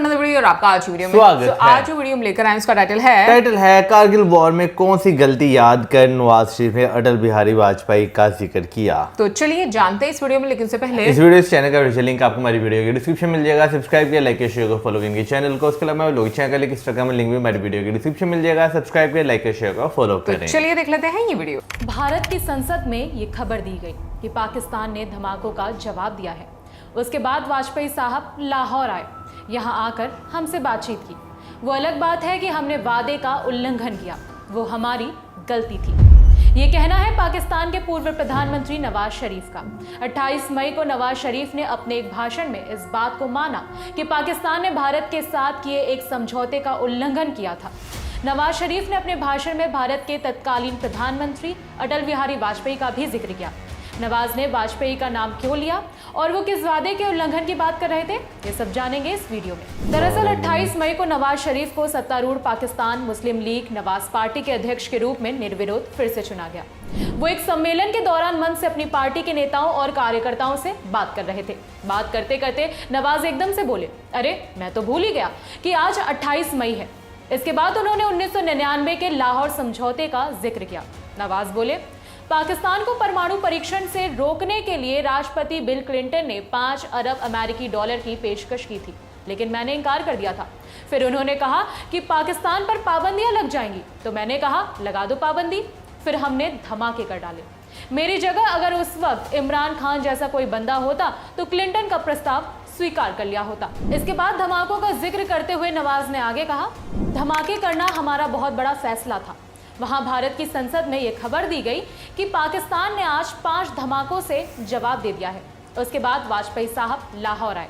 Another video और आपका आज वीडियो में स्वागत है। आज जो वीडियो में लेकर आए उसका टाइटल है कारगिल वॉर में कौन सी गलती याद कर नवाज शरीफ ने अटल बिहारी वाजपेयी का जिक्र किया। तो चलिए जानते हैं इस वीडियो में, लेकिन उससे पहले इस वीडियो चैनल का लिंक आपको हमारी वीडियो के डिस्क्रिप्शन मिल जाएगा। सब्सक्राइब किया, लाइक किया, शेयर करो, फॉलो करेंगे चैनल को। उसके अलावा लोग चैनल का लिंक इंस्टाग्राम में लिंक भी हमारी वीडियो के डिस्क्रिप्शन मिल जाएगा। सब्सक्राइब किया, लाइक किया, शेयर करो, फॉलो करें। चलिए देख लेते हैं ये वीडियो। भारत की संसद में ये खबर दी गई कि पाकिस्तान ने धमाकों का जवाब दिया है। उसके बाद वाजपेयी साहब लाहौर आए, यहाँ आकर हमसे बातचीत की। वो अलग बात है कि हमने वादे का उल्लंघन किया, वो हमारी गलती थी। ये कहना है पाकिस्तान के पूर्व प्रधानमंत्री नवाज शरीफ का। 28 मई को नवाज शरीफ ने अपने एक भाषण में इस बात को माना कि पाकिस्तान ने भारत के साथ किए एक समझौते का उल्लंघन किया था। नवाज शरीफ ने अपने भाषण में भारत के तत्कालीन प्रधानमंत्री अटल बिहारी वाजपेयी का भी जिक्र किया। नवाज ने वाजपेयी का नाम क्यों लिया और वो किस वादे के उल्लंघन की बात कर रहे थे, ये सब जानेंगे इस वीडियो में। दरअसल 28 मई को नवाज शरीफ को सत्तारूढ़ पाकिस्तान मुस्लिम लीग नवाज पार्टी के अध्यक्ष के रूप में निर्विरोध फिर से चुना गया। वो एक सम्मेलन के दौरान मंच से अपनी पार्टी के नेताओं और कार्यकर्ताओं से बात कर रहे थे। बात करते करते नवाज एकदम से बोले, अरे मैं तो भूल ही गया कि आज 28 मई है। इसके बाद उन्होंने 1999 के लाहौर समझौते का जिक्र किया। नवाज बोले, पाकिस्तान को परमाणु परीक्षण से रोकने के लिए राष्ट्रपति बिल क्लिंटन ने 5 अरब अमेरिकी डॉलर की पेशकश की थी, लेकिन मैंने इनकार कर दिया था। फिर उन्होंने कहा कि पाकिस्तान पर पाबंदियां लग जाएंगी, तो मैंने कहा लगा दो पाबंदी। फिर हमने धमाके कर डाले। मेरी जगह अगर उस वक्त इमरान खान जैसा कोई बंदा होता तो क्लिंटन का प्रस्ताव स्वीकार कर लिया होता। इसके बाद धमाकों का जिक्र करते हुए नवाज ने आगे कहा, धमाके करना हमारा बहुत बड़ा फैसला था। वहां भारत की संसद में यह खबर दी गई कि पाकिस्तान ने आज 5 धमाकों से जवाब दे दिया है। उसके बाद वाजपेयी साहब लाहौर आए।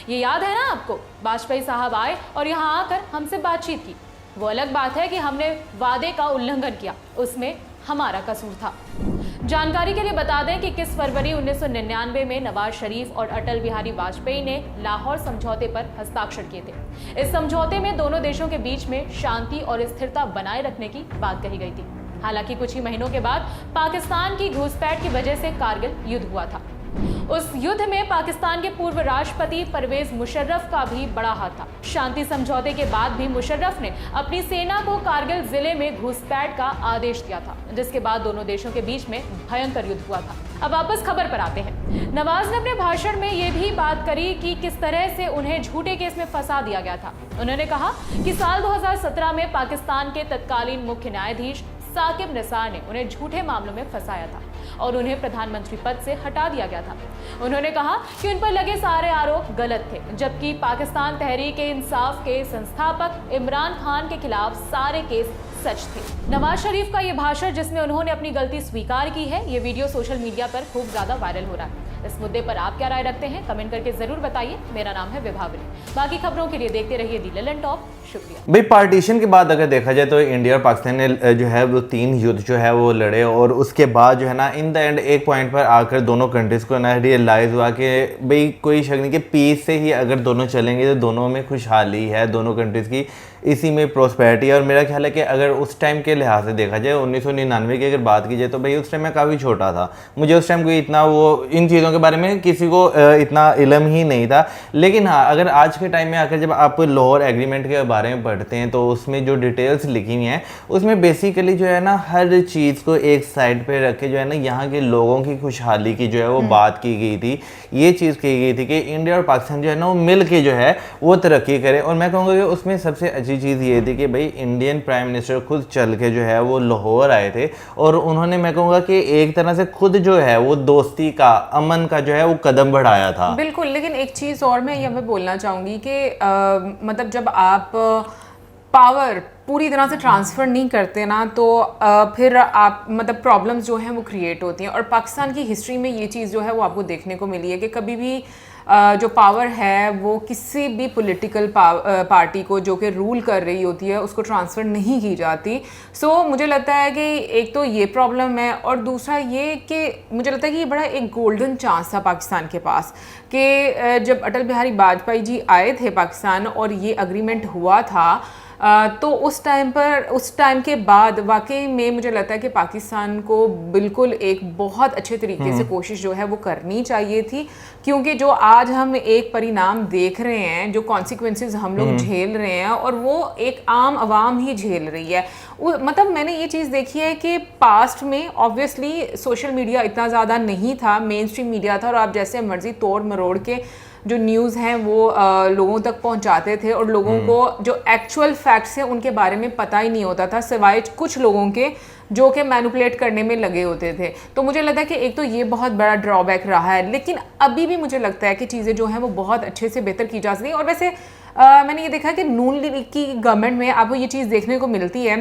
ये याद है ना आपको, वाजपेयी साहब आए और यहाँ आकर हमसे बातचीत की। वो अलग बात है कि हमने वादे का उल्लंघन किया, उसमें हमारा कसूर था। जानकारी के लिए बता दें कि 21 फरवरी 1999 में नवाज शरीफ और अटल बिहारी वाजपेयी ने लाहौर समझौते पर हस्ताक्षर किए थे। इस समझौते में दोनों देशों के बीच में शांति और स्थिरता बनाए रखने की बात कही गई थी। हालांकि कुछ ही महीनों के बाद पाकिस्तान की घुसपैठ की वजह से कारगिल युद्ध हुआ था। उस युद्ध में पाकिस्तान के पूर्व राष्ट्रपति परवेज मुशर्रफ का भी बड़ा हाथ था। शांति समझौते के बाद भी मुशर्रफ ने अपनी सेना को कारगिल जिले में घुसपैठ का आदेश दिया था, जिसके बाद दोनों देशों के बीच में भयंकर युद्ध हुआ था। अब वापस खबर पर आते हैं। नवाज ने अपने भाषण में ये भी बात करी कि किस तरह से उन्हें झूठे केस में फंसा दिया गया था। उन्होंने कहा कि साल 2017 में पाकिस्तान के तत्कालीन मुख्य न्यायाधीश साकिब निसार ने उन्हें झूठे मामलों में फंसाया था और उन्हें प्रधानमंत्री पद से हटा दिया गया था। उन्होंने कहा कि उन पर लगे सारे आरोप गलत थे, जबकि पाकिस्तान तहरीक-ए-इंसाफ के संस्थापक इमरान खान के खिलाफ सारे केस सच थे। नवाज शरीफ का ये भाषण जिसमें उन्होंने अपनी गलती स्वीकार की है, ये वीडियो सोशल मीडिया पर खूब ज्यादा वायरल हो रहा है। इस मुद्दे पर आप क्या राय रखते हैं, कमेंट करके जरूर बताइए। मेरा नाम है विभावरी। बाकी खबरों के लिए देखते रहिए दी ललन टॉप। शुक्रिया। भाई पार्टीशन के बाद अगर देखा जाए तो इंडिया और पाकिस्तान ने जो है वो 3 युद्ध जो है वो लड़े और उसके बाद जो है ना इन द एंड एक पॉइंट पर आकर दोनों कंट्रीज को ना रियलाइज हुआ कि भाई कोई शक नहीं कि पीस से ही अगर दोनों चलेंगे तो दोनों में खुशहाली है, दोनों कंट्रीज की इसी में प्रोस्पेरिटी है। और मेरा ख्याल है कि अगर उस टाइम के लिहाज से देखा जाए 1999 की अगर बात की जाए तो भाई उस टाइम मैं काफ़ी छोटा था, मुझे उस टाइम कोई इतना वो इन चीज़ों के बारे में किसी को इतना इल्म ही नहीं था। लेकिन हाँ, अगर आज के टाइम में आकर जब आप लाहौर एग्रीमेंट के बारे में पढ़ते हैं तो उसमें जो डिटेल्स लिखी हुई हैं उसमें बेसिकली जो है ना हर चीज़ को एक साइड पे रख के जो है ना यहाँ के लोगों की खुशहाली की जो है वो बात की गई थी। ये चीज़ कही गई थी कि इंडिया और पाकिस्तान जो है ना वो मिल के जो है वो तरक्की करे। और मैं कहूँगा कि उसमें सबसे अच्छी चीज़ ये थी कि भाई इंडियन प्राइम मिनिस्टर खुद चल के जो है वो लाहौर आए थे और उन्होंने मैं कहूँगा कि एक तरह से खुद जो है वो दोस्ती का, अमन का जो है वो कदम बढ़ाया था। बिल्कुल, लेकिन एक चीज़ और मैं यहाँ पे बोलना चाहूँगी कि मतलब जब आप पावर पूरी तरह से ट्रांसफ़र नहीं करते ना तो फिर आप मतलब प्रॉब्लम्स जो हैं वो क्रिएट होती हैं। और पाकिस्तान की हिस्ट्री में ये चीज़ जो है वो आपको देखने को मिली है कि कभी भी जो पावर है वो किसी भी पॉलिटिकल पार्टी को जो कि रूल कर रही होती है उसको ट्रांसफ़र नहीं की जाती। सो मुझे लगता है कि एक तो ये प्रॉब्लम है और दूसरा ये कि मुझे लगता है कि ये बड़ा एक गोल्डन चांस था पाकिस्तान के पास कि जब अटल बिहारी वाजपेयी जी आए थे पाकिस्तान और ये अग्रीमेंट हुआ था तो उस टाइम के बाद वाकई में मुझे लगता है कि पाकिस्तान को बिल्कुल एक बहुत अच्छे तरीके से कोशिश जो है वो करनी चाहिए थी, क्योंकि जो आज हम एक परिणाम देख रहे हैं, जो कॉन्सिक्वेंसेस हम लोग झेल रहे हैं, और वो एक आम आवाम ही झेल रही है। मतलब मैंने ये चीज़ देखी है कि पास्ट में ऑब्वियसली सोशल मीडिया इतना ज़्यादा नहीं था, मेन स्ट्रीम मीडिया था, और आप जैसे मर्जी तोड़ मरोड़ के जो न्यूज़ हैं वो लोगों तक पहुंचाते थे, और लोगों को जो एक्चुअल फैक्ट्स हैं उनके बारे में पता ही नहीं होता था, सिवाय कुछ लोगों के जो कि मैनिपुलेट करने में लगे होते थे। तो मुझे लगता है कि एक तो ये बहुत बड़ा ड्रॉबैक रहा है, लेकिन अभी भी मुझे लगता है कि चीज़ें जो हैं वो बहुत अच्छे से बेहतर की जा सकती। और वैसे मैंने ये देखा कि नून लीग की गवर्नमेंट में आपको ये चीज़ देखने को मिलती है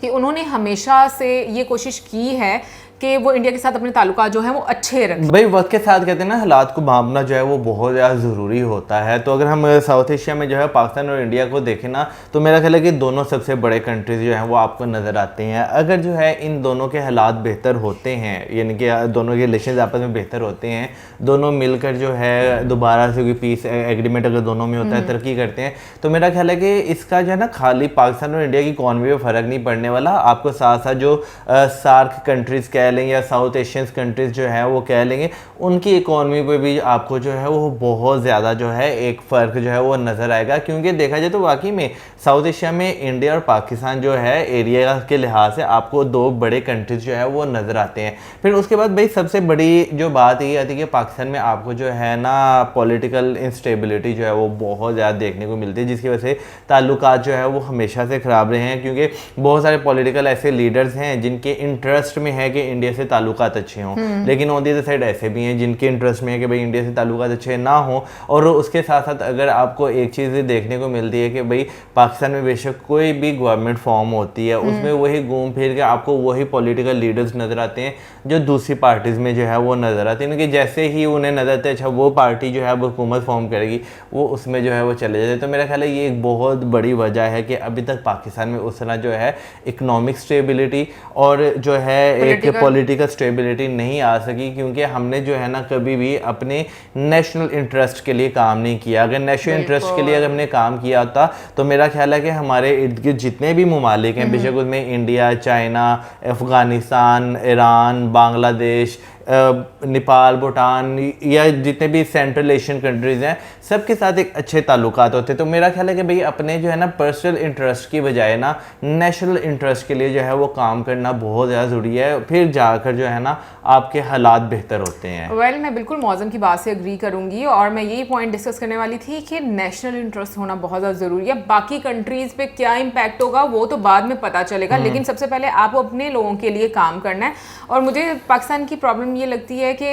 कि उन्होंने हमेशा से ये कोशिश की है कि वो इंडिया के साथ अपने ताल्लुकात जो है वो अच्छे रखें। भाई वक्त के साथ कहते हैं ना, हालात को भांपना जो है वो बहुत ज़्यादा ज़रूरी होता है। तो अगर हम साउथ एशिया में जो है पाकिस्तान और इंडिया को देखें ना, तो मेरा ख्याल है कि दोनों सबसे बड़े कंट्रीज जो हैं वो आपको नज़र आते हैं। अगर जो है इन दोनों के हालात बेहतर होते हैं, यानी कि दोनों के रिलेशन आपस में बेहतर होते हैं, दोनों मिलकर जो है दोबारा से कोई पीस एग्रीमेंट अगर दोनों में होता है, तरक्की करते हैं, तो मेरा ख्याल है कि इसका जो है ना खाली पाकिस्तान और इंडिया की इकॉनमी में फ़र्क नहीं पड़ने वाला। आपको साथ साथ जो सार्क कंट्रीज़ कह लेंगे या साउथ एशियन कंट्रीज़ जो है वो कह लेंगे, उनकी इकॉनमी पे भी आपको जो है वो बहुत ज़्यादा जो है एक फ़र्क जो है वो नज़र आएगा। क्योंकि देखा जाए तो वाकई में साउथ एशिया में इंडिया और पाकिस्तान जो है एरिया के लिहाज से आपको दो बड़े कंट्रीज जो है वो नज़र आते हैं। फिर उसके बाद भाई सबसे बड़ी जो बात ये आती है कि पाकिस्तान में आपको जो है ना पॉलिटिकल इंस्टेबिलिटी जो है वो बहुत ज़्यादा देखने को मिलती है, जिसकी वजह से ताल्लुकात जो है वो हमेशा से ख़राब रहे हैं। क्योंकि बहुत सारे पॉलिटिकल ऐसे लीडर्स हैं जिनके इंटरेस्ट में है कि इंडिया से ताल्लुकात अच्छे हों, लेकिन ऑन दी अदर साइड ऐसे भी हैं जिनके इंटरेस्ट में है कि भाई इंडिया से ताल्लुकात अच्छे ना हो। और उसके साथ साथ अगर आपको एक चीज़ देखने को मिलती है कि भाई पाकिस्तान में बेशक कोई भी गवर्नमेंट फॉर्म होती है, उसमें वही घूम फिर के आपको वही पॉलिटिकल लीडर्स नज़र आते हैं जो दूसरी पार्टीज़ में जो है वो नज़र आते हैं। कि जैसे ही उन्हें नज़र आता है अच्छा वो पार्टी जो है वो हुकूमत फॉर्म करेगी, वो उसमें जो है वो चले जाते हैं। तो मेरा ख्याल है ये एक बहुत बड़ी वजह है कि अभी तक पाकिस्तान में उस तरह जो है इकनॉमिक स्टेबिलिटी और जो है एक पॉलिटिकल स्टेबिलिटी नहीं आ सकी, क्योंकि हमने जो है ना कभी भी अपने नेशनल इंटरेस्ट के लिए काम नहीं किया। अगर नेशनल इंटरेस्ट के लिए अगर हमने काम किया होता तो मेरा ख्याल है कि हमारे इर्द गिर्द जितने भी ममालिक हैं, बेशक उसमें India, China, Afghanistan, Iran, Bangladesh, Nepal, Bhutan या जितने भी सेंट्रल एशियन कंट्रीज़ हैं, सबके साथ एक अच्छे ताल्लुकात होते। तो मेरा ख्याल है कि भाई अपने जो है ना पर्सनल इंटरेस्ट की बजाय ना नेशनल इंटरेस्ट के लिए जो है वो काम करना बहुत ज़्यादा ज़रूरी है, फिर जाकर जो है ना आपके हालात बेहतर होते हैं। वेल मैं बिल्कुल मौज़म की बात से एग्री करूंगी, और मैं यही पॉइंट डिस्कस करने वाली थी कि नेशनल इंटरेस्ट होना बहुत ज़्यादा ज़रूरी है। बाकी कंट्रीज़ पे क्या इम्पैक्ट होगा वो तो बाद में पता चलेगा, लेकिन सबसे पहले आपको अपने लोगों के लिए काम करना है। और मुझे पाकिस्तान की प्रॉब्लम ये लगती है कि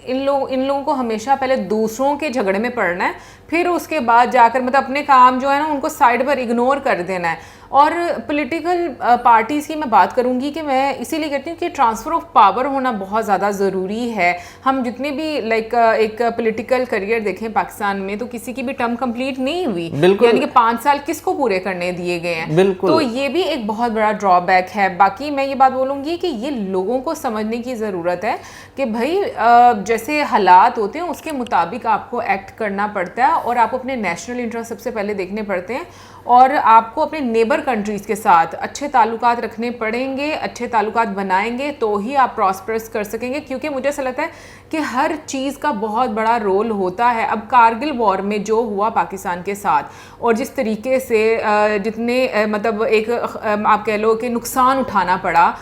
इन लोगों को हमेशा पहले दूसरों के झगड़े में पड़ना है, फिर उसके बाद जाकर मतलब अपने काम जो है ना उनको साइड पर इग्नोर कर देना है। और पॉलिटिकल पार्टीज़ की मैं बात करूंगी कि मैं इसीलिए कहती हूँ कि ट्रांसफ़र ऑफ पावर होना बहुत ज़्यादा ज़रूरी है। हम जितने भी एक पॉलिटिकल करियर देखें पाकिस्तान में, तो किसी की भी टर्म कंप्लीट नहीं हुई, यानी कि 5 साल किसको पूरे करने दिए गए हैं। तो ये भी एक बहुत बड़ा ड्रॉबैक है। बाकी मैं ये बात बोलूँगी कि ये लोगों को समझने की ज़रूरत है कि भाई जैसे हालात होते हैं उसके मुताबिक आपको एक्ट करना पड़ता है, और आपको अपने नेशनल इंटरेस्ट सबसे पहले देखने पड़ते हैं, और आपको अपने नेबर कंट्रीज़ के साथ अच्छे ताल्लुकात रखने पड़ेंगे। अच्छे ताल्लुकात बनाएंगे तो ही आप प्रॉस्परस कर सकेंगे, क्योंकि मुझे ऐसा लगता है कि हर चीज़ का बहुत बड़ा रोल होता है। अब कारगिल वॉर में जो हुआ पाकिस्तान के साथ, और जिस तरीके से जितने मतलब एक आप कह लो कि नुकसान उठाना पड़ा,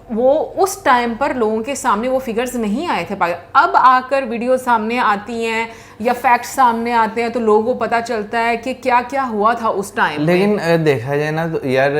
वो उस टाइम पर लोगों के सामने वो फिगर्स नहीं आए थे। अब आकर वीडियो सामने आती हैं या फैक्ट्स सामने आते हैं तो लोगों को पता चलता है कि क्या क्या हुआ था उस टाइम। लेकिन देखा जाए ना तो यार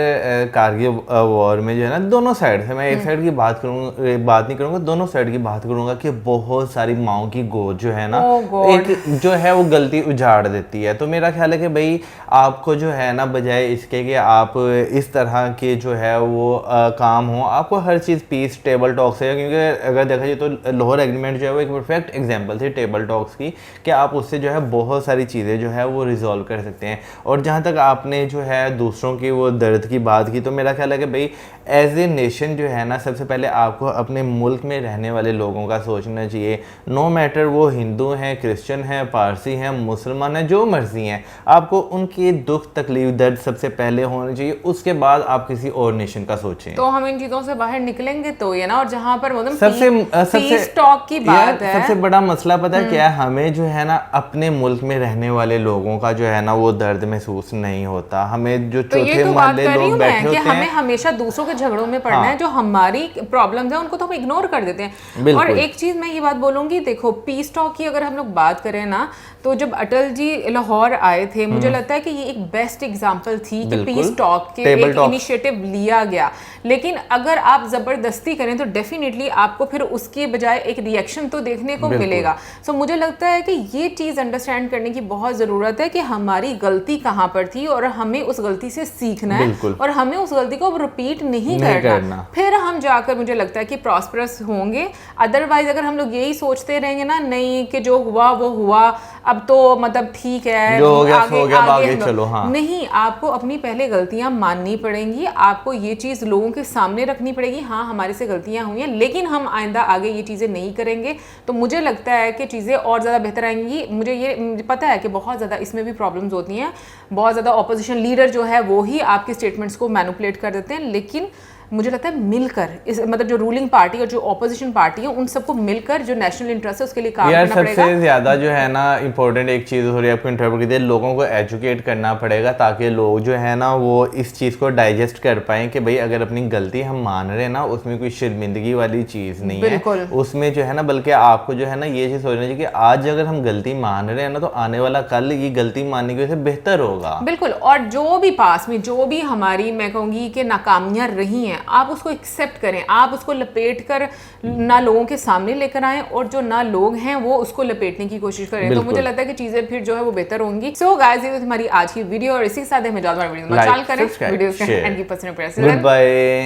कारगिल वॉर में जो है ना दोनों साइड से, मैं एक साइड की बात नहीं करूँगा, दोनों साइड की बात करूँगा कि बहुत सारी माओं की गोद जो है ना एक जो है वो गलती उजाड़ देती है। तो मेरा ख्याल है कि भाई आपको जो है ना बजाय इसके कि आप इस तरह के जो है वो काम हो, आपको हर चीज़ पीस टेबल टॉक से, क्योंकि अगर देखा जाए तो लाहौर एग्रीमेंट जो है वो एक परफेक्ट एग्जांपल थी टेबल टॉक्स की, कि आप उससे जो है बहुत सारी चीज़ें जो है वो रिजॉल्व कर सकते हैं। और जहाँ तक आपने जो है दूसरों की वो दर्द की बात की, तो मेरा ख्याल है कि भाई एज ए नेशन जो है ना, सबसे पहले आपको अपने मुल्क में रहने वाले लोगों का सोचना चाहिए। नो मैटर वो हिंदू हैं, क्रिश्चियन हैं, पारसी हैं, मुसलमान हैं, जो मर्जी हैं, आपको उनकी दुख तकलीफ दर्द सबसे पहले होना चाहिए, उसके बाद आप किसी और नेशन का सोचें। तो हम इन चीजों से बाहर निकलेंगे तो ये ना, और जहाँ पर मतलब सबसे स्टॉक की बात है, सबसे बड़ा मसला पता है क्या है, हमें जो है ना अपने मुल्क में रहने वाले लोगों का जो है ना वो दर्द महसूस नहीं होता। हमें जो तो ये चौथे तो बात मोहल्ले कर रही लोग हूँ बैठे मैं कि होते हमें हैं, हमेशा दूसरों के झगड़ों में पड़ना है। जो हमारी प्रॉब्लम्स है उनको तो हम इग्नोर कर देते हैं। बिल्कुल। और एक चीज मैं ये बात बोलूंगी, देखो पीस टॉक की अगर हम लोग बात करें ना, तो जब अटल जी लाहौर आए थे, मुझे लगता है कि ये एक बेस्ट एग्जांपल थी कि पीस टॉक के एक इनिशिएटिव लिया गया। लेकिन अगर आप जबरदस्ती करें तो डेफिनेटली आपको फिर उसके बजाय एक रिएक्शन तो देखने को मिलेगा। सो मुझे लगता है कि ये चीज अंडरस्टैंड करने की बहुत जरूरत है कि हमारी गलती कहाँ पर थी और हमें उस गलती से सीखना है और हमें उस गलती को रिपीट नहीं करना। फिर हम जाकर मुझे लगता है कि प्रॉस्परस होंगे। अदरवाइज अगर हम लोग यही सोचते रहेंगे ना, नहीं कि जो हुआ वो हुआ, अब तो मतलब ठीक है, जो हो गया सो गया, आगे चलो। हाँ, नहीं, आपको अपनी पहले गलतियां माननी पड़ेंगी। आपको ये चीज लोगों के सामने रखनी पड़ेगी, हाँ हमारे से गलतियां हुई हैं लेकिन हम आइंदा आगे ये चीजें नहीं करेंगे। तो मुझे लगता है कि चीजें और ज्यादा बेहतर आएंगी। मुझे पता है कि बहुत ज्यादा इसमें भी प्रॉब्लम्स होती हैं, बहुत ज्यादा ऑपोजिशन लीडर जो है वो ही आपके स्टेटमेंट्स को मैनिपुलेट कर देते हैं। लेकिन मुझे लगता है मिलकर इस मतलब जो रूलिंग पार्टी और जो ऑपोजिशन पार्टी है उन सबको मिलकर जो नेशनल इंटरेस्ट है उसके लिए काम करना पड़ेगा। सबसे ज्यादा जो है ना इंपॉर्टेंट एक चीज हो रही है, आपको इंटरव्यू की लोगों को एजुकेट करना पड़ेगा ताकि लोग जो है ना वो इस चीज को डाइजेस्ट कर पाएं कि भाई अगर अपनी गलती हम मान रहे हैं ना, उसमें कोई शर्मिंदगी वाली चीज नहीं है उसमें जो है ना, बल्कि आपको जो है ना ये चीज सोचना चाहिए कि आज अगर हम गलती मान रहे हैं ना, तो आने वाला कल ये गलती मानने की वजह से बेहतर होगा। बिल्कुल। और जो भी पास में जो भी हमारी मैं कहूंगी कि नाकामियां रही हैं, आप उसको एक्सेप्ट करें, आप उसको लपेट कर ना लोगों के सामने लेकर आएं और जो ना लोग हैं वो उसको लपेटने की कोशिश करें। तो मुझे लगता है कि चीजें फिर जो है वो बेहतर होंगी। सो गाइस, ये हमारी आज की वीडियो और इसी के साथ हमें वीडियो करें, वीडियोस का एंड की पसंद। Good bye.